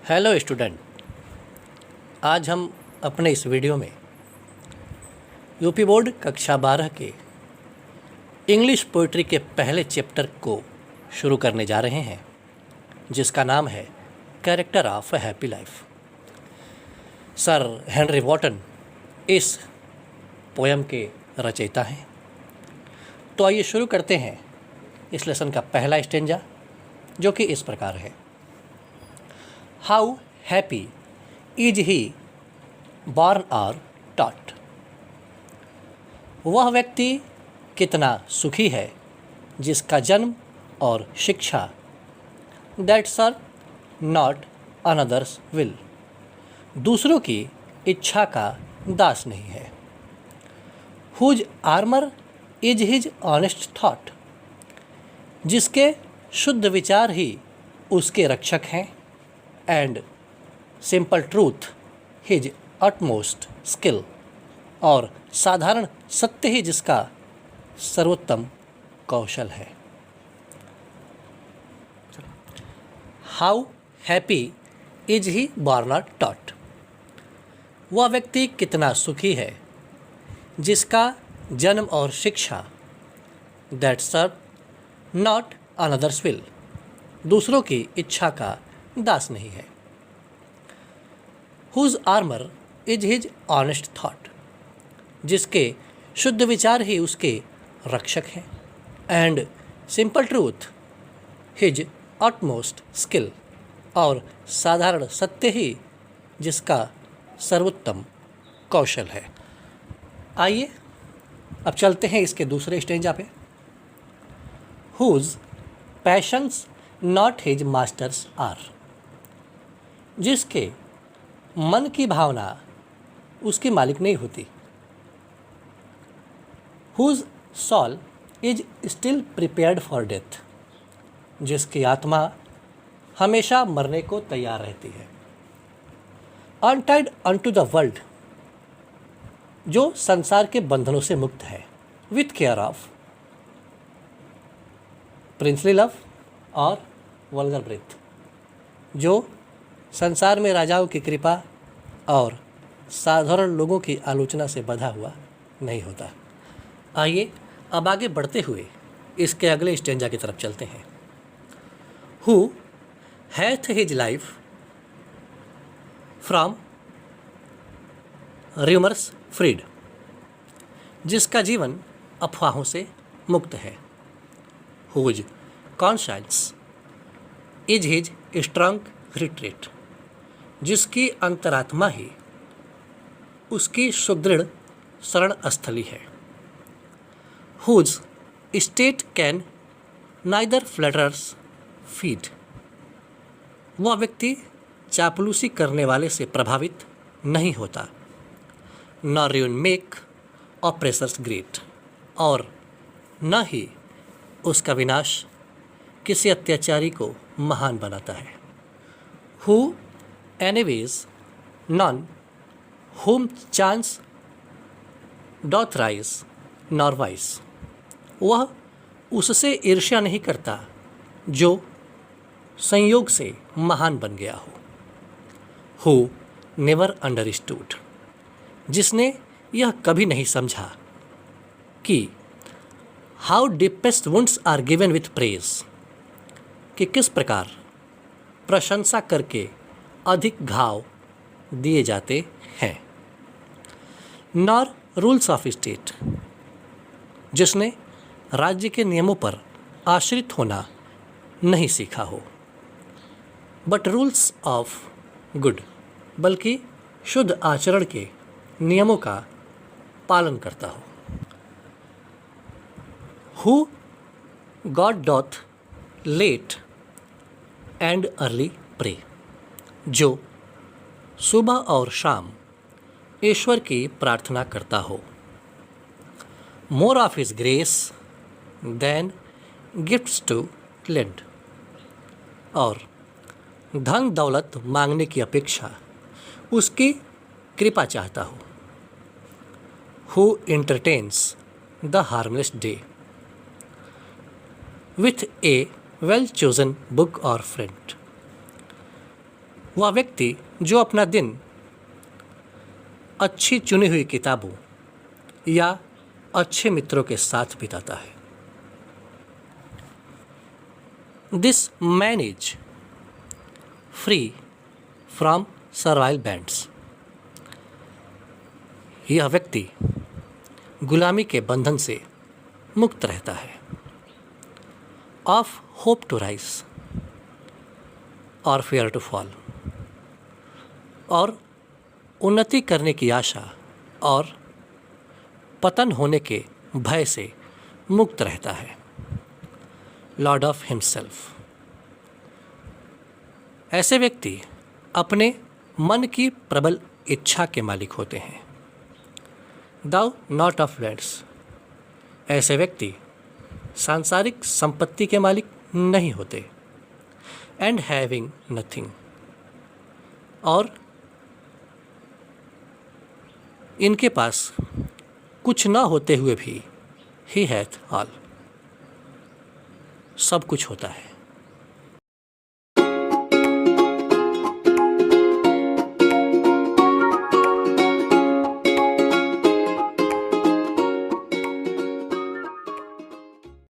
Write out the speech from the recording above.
Hello student, आज हम अपने इस वीडियो में यूपी बोर्ड कक्षा 12 के इंग्लिश पोइट्री के पहले चैप्टर को शुरू करने जा रहे हैं, जिसका नाम है character of a happy life. Sir Henry Wotton इस पोयम के रचयिता हैं। तो आइए शुरू करते हैं इस लेसन का पहला स्टेंजा, जो कि इस प्रकार है। How happy is he born और टॉट। वह व्यक्ति कितना सुखी है जिसका जन्म और शिक्षा that's are not another's will, दूसरों की इच्छा का दास नहीं है। Whose armour is his honest thought, जिसके शुद्ध विचार ही उसके रक्षक हैं। And simple truth his utmost skill, और साधारण सत्य ही जिसका सर्वोत्तम कौशल है। How happy is he born और टॉट। वह व्यक्ति कितना सुखी है जिसका जन्म और शिक्षा that serve not another's will, दूसरों की इच्छा का दास नहीं है। Whose armour is his honest thought, जिसके शुद्ध विचार ही उसके रक्षक हैं। And simple truth his utmost skill, और साधारण सत्य ही जिसका सर्वोत्तम कौशल है। आइए अब चलते हैं इसके दूसरे स्टेंजा पे। Whose passions not his masters are, जिसके मन की भावना उसकी मालिक नहीं होती। Whose soul is still prepared for death, जिसकी आत्मा हमेशा मरने को तैयार रहती है। अनटाइड अनटू द वर्ल्ड, जो संसार के बंधनों से मुक्त है। With care of princely love और वल्गर ब्रेथ, जो संसार में राजाओं की कृपा और साधारण लोगों की आलोचना से बंधा हुआ नहीं होता। आइए अब आगे बढ़ते हुए इसके अगले स्टेंजा की तरफ चलते हैं। Who hath his life from rumours freed, जिसका जीवन अफवाहों से मुक्त है। Whose conscience is his strong retreat, जिसकी अंतरात्मा ही उसकी सुदृढ़ शरण स्थली है। Whose state can neither flatterers feed, वह व्यक्ति चापलूसी करने वाले से प्रभावित नहीं होता। Nor ruin make oppressors great, और न ही उसका विनाश किसी अत्याचारी को महान बनाता है। Who anyways none whom chance doth rise nor wise, वह उससे ईर्ष्या नहीं करता जो संयोग से महान बन गया हो। Who never understood, जिसने यह कभी नहीं समझा कि how deepest wounds are given with praise, कि किस प्रकार प्रशंसा करके अधिक घाव दिए जाते हैं। नॉर रूल्स ऑफ स्टेट, जिसने राज्य के नियमों पर आश्रित होना नहीं सीखा हो। बट रूल्स ऑफ गुड, बल्कि शुद्ध आचरण के नियमों का पालन करता हो। Who God doth late and early pray, जो सुबह और शाम ईश्वर की प्रार्थना करता हो। More of his grace than gifts to lend, और धन दौलत मांगने की अपेक्षा उसकी कृपा चाहता हो। Who entertains the harmless day with A well chosen book or friend, वह व्यक्ति जो अपना दिन अच्छी चुनी हुई किताबों या अच्छे मित्रों के साथ बिताता है। This man is free from survival bands. यह व्यक्ति गुलामी के बंधन से मुक्त रहता है। ऑफ होप टू राइज और फेयर टू फॉल, और उन्नति करने की आशा और पतन होने के भय से मुक्त रहता है। Lord of himself. ऐसे व्यक्ति अपने मन की प्रबल इच्छा के मालिक होते हैं। Though not of lands. ऐसे व्यक्ति सांसारिक संपत्ति के मालिक नहीं होते। एंड हैविंग नथिंग, और इनके पास कुछ ना होते हुए भी ही हैथ ऑल, सब कुछ होता है।